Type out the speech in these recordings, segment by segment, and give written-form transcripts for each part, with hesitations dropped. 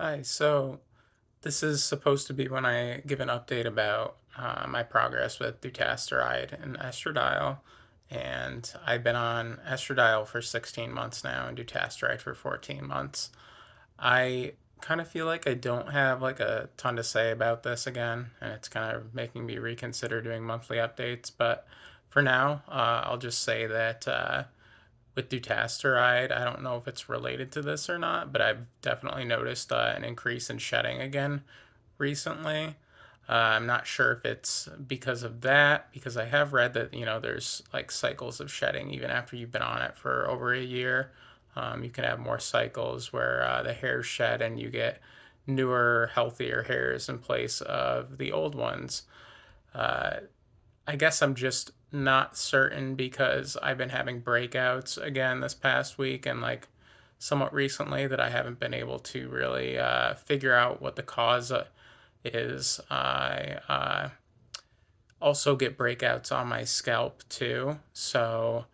Hi, so this is supposed to be when I give an update about my progress with Dutasteride and Estradiol. And I've been on Estradiol for 16 months now and Dutasteride for 14 months. I kind of feel like I don't have like a ton to say about this again, and it's kind of making me reconsider doing monthly updates. But for now, I'll just say that with dutasteride. I don't know if it's related to this or not, but I've definitely noticed an increase in shedding again recently. I'm not sure if it's because of that, because I have read that, there's like cycles of shedding even after you've been on it for over a year. You can have more cycles where the hairs shed and you get newer, healthier hairs in place of the old ones. Uh, I guess I'm just not certain because I've been having breakouts again this past week and like somewhat recently that I haven't been able to really figure out what the cause is. I also get breakouts on my scalp too. So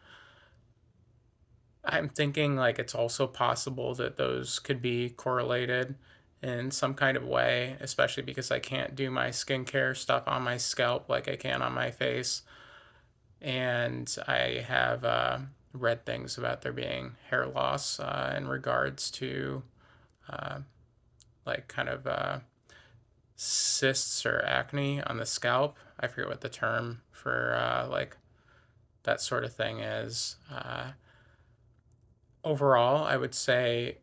I'm thinking like it's also possible that those could be correlated in some kind of way, especially because I can't do my skincare stuff on my scalp like I can on my face. And I have read things about there being hair loss in regards to uh, like kind of cysts or acne on the scalp. I forget what the term for like that sort of thing is. Overall, I would say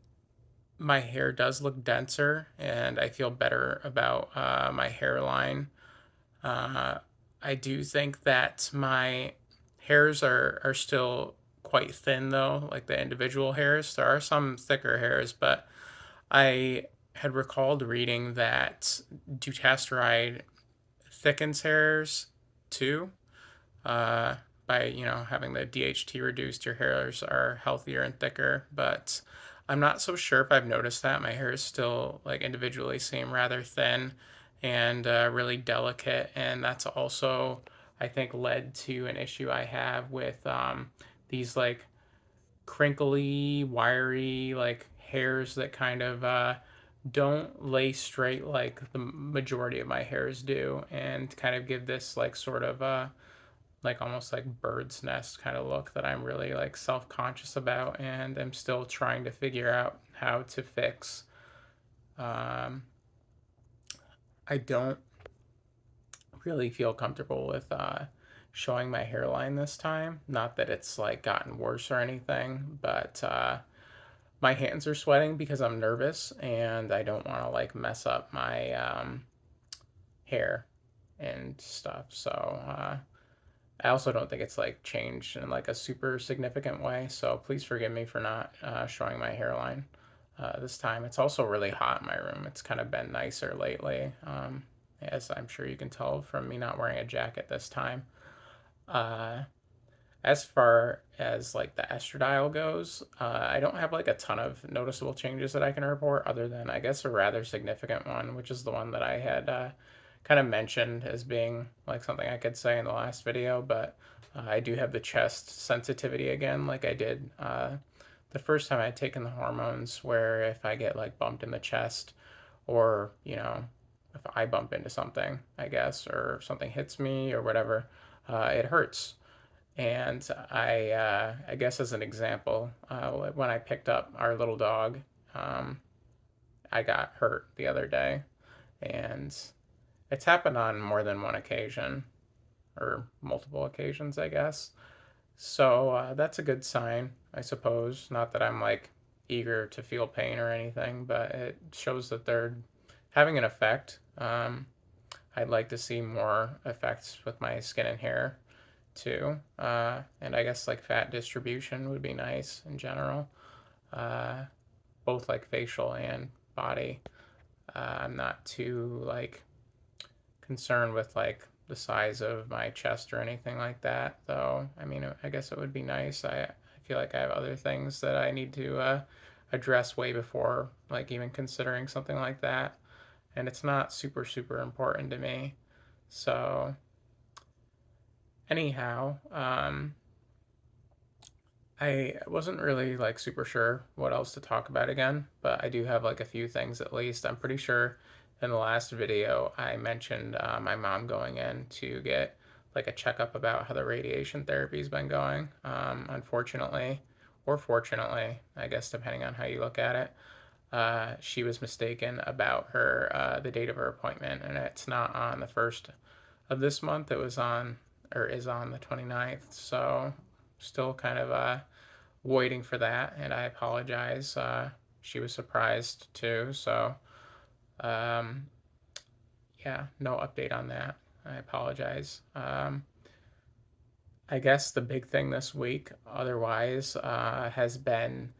my hair does look denser and I feel better about my hairline. Uh, I do think that my hairs are still quite thin though, like the individual hairs. There are some thicker hairs, but I had recalled reading that dutasteride thickens hairs too. Uh, by having the DHT reduced, your hairs are healthier and thicker. But I'm not so sure if I've noticed that. My hairs still like individually seem rather thin and really delicate, and that's also I think led to an issue I have with these like crinkly, wiry like hairs that kind of don't lay straight like the majority of my hairs do, and kind of give this like sort of like almost like bird's nest kind of look that I'm really like self-conscious about and I'm still trying to figure out how to fix. Um, I don't really feel comfortable with showing my hairline this time. Not that it's like gotten worse or anything, but my hands are sweating because I'm nervous and I don't want to like mess up my hair and stuff. So I also don't think it's like changed in like a super significant way. So please forgive me for not showing my hairline this time. It's also really hot in my room. It's kind of been nicer lately, as I'm sure you can tell from me not wearing a jacket this time. Uh, as far as like the estradiol goes, I don't have like a ton of noticeable changes that I can report, other than I guess a rather significant one, which is the one that I had kind of mentioned as being like something I could say in the last video. But I do have the chest sensitivity again, like I did the first time I had taken the hormones, where if I get like bumped in the chest, or if I bump into something, I guess, or something hits me or whatever, it hurts. And I guess as an example, when I picked up our little dog, um, I got hurt the other day, and it's happened on more than one occasion, or multiple occasions, I guess. So that's a good sign, I suppose. Not that I'm like eager to feel pain or anything, but it shows that they're having an effect. I'd like to see more effects with my skin and hair too. And I guess like fat distribution would be nice in general, uh, both like facial and body. I'm not too like concerned with like the size of my chest or anything like that, though. I mean, I guess it would be nice. I feel like I have other things that I need to address way before like even considering something like that. And it's not super, super important to me. So, anyhow, I wasn't really like super sure what else to talk about again, but I do have like a few things at least. I'm pretty sure in the last video I mentioned my mom going in to get like a checkup about how the radiation therapy's been going. Unfortunately, or fortunately, I guess depending on how you look at it, she was mistaken about her the date of her appointment, and it's not on the first of this month. It was on or is on the 29th. So still kind of waiting for that, and I apologize. She was surprised too, so um, yeah, no update on that. I apologize. I guess the big thing this week, otherwise, has been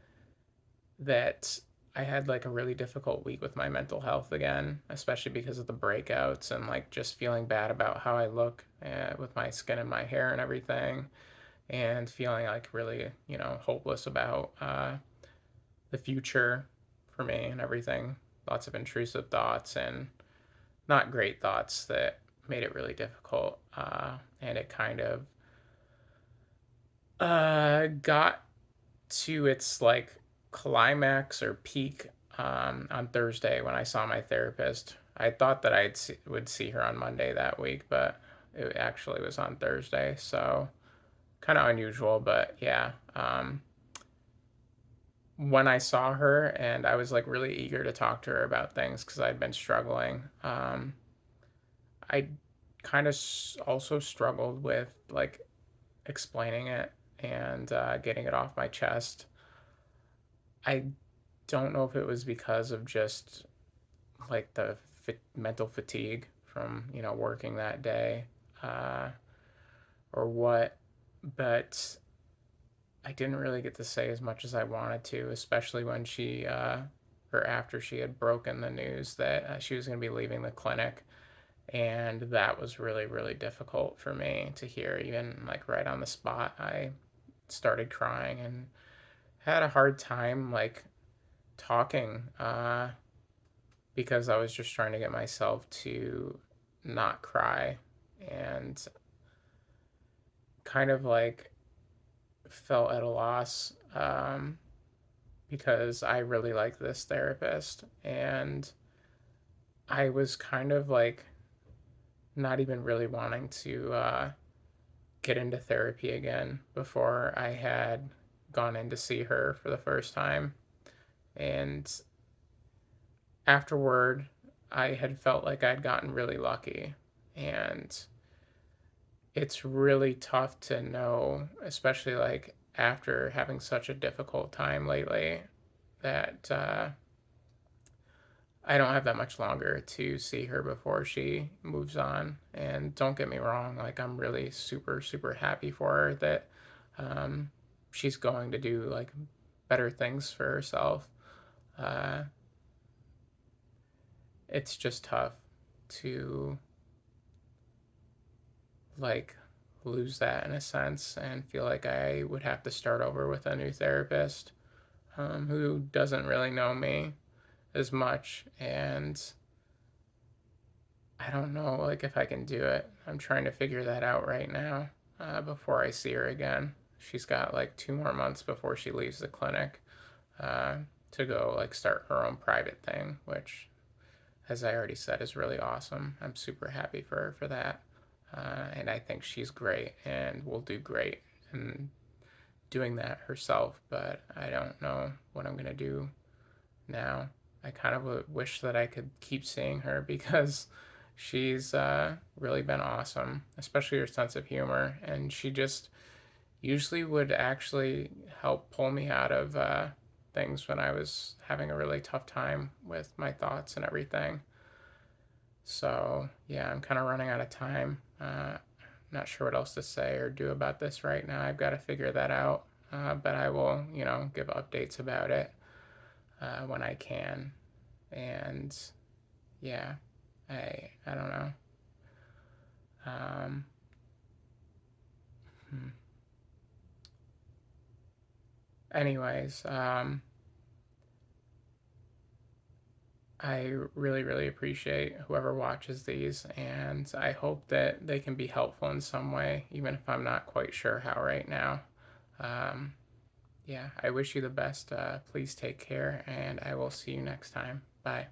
that I had like a really difficult week with my mental health again, especially because of the breakouts and like just feeling bad about how I look with my skin and my hair and everything, and feeling like really, hopeless about the future for me and everything. Lots of intrusive thoughts and not great thoughts that made it really difficult. And it kind of got to its like climax or peak on Thursday when I saw my therapist. I thought that would see her on Monday that week, but it actually was on Thursday. So kind of unusual, but yeah. When I saw her and I was like really eager to talk to her about things because I'd been struggling. I kind of also struggled with like explaining it and getting it off my chest. I don't know if it was because of just like the mental fatigue from working that day uh, or what, but I didn't really get to say as much as I wanted to, especially when or after she had broken the news that she was going to be leaving the clinic. And that was really, really difficult for me to hear. Even like right on the spot, I started crying and had a hard time like talking because I was just trying to get myself to not cry and kind of like felt at a loss because I really like this therapist, and I was kind of like not even really wanting to get into therapy again before I had gone in to see her for the first time. And afterward, I had felt like I'd gotten really lucky. And it's really tough to know, especially like after having such a difficult time lately, that I don't have that much longer to see her before she moves on. And don't get me wrong, like I'm really super, super happy for her that um, she's going to do like better things for herself. Uh, it's just tough to like lose that in a sense and feel like I would have to start over with a new therapist who doesn't really know me as much, and I don't know like if I can do it. I'm trying to figure that out right now before I see her again. She's got like 2 more months before she leaves the clinic uh, to go like start her own private thing, which, as I already said, is really awesome. I'm super happy for her for that, and I think she's great and will do great in doing that herself. But I don't know what I'm gonna do now. I kind of wish that I could keep seeing her because she's really been awesome, especially her sense of humor. And she just usually would actually help pull me out of things when I was having a really tough time with my thoughts and everything. So, yeah, I'm kind of running out of time. Not sure what else to say or do about this right now. I've got to figure that out. But I will, give updates about it when I can. And yeah, I don't know. Um, hmm. Anyways, I really, really appreciate whoever watches these, and I hope that they can be helpful in some way, even if I'm not quite sure how right now. Um, Yeah, I wish you the best. Please take care, and I will see you next time. Bye.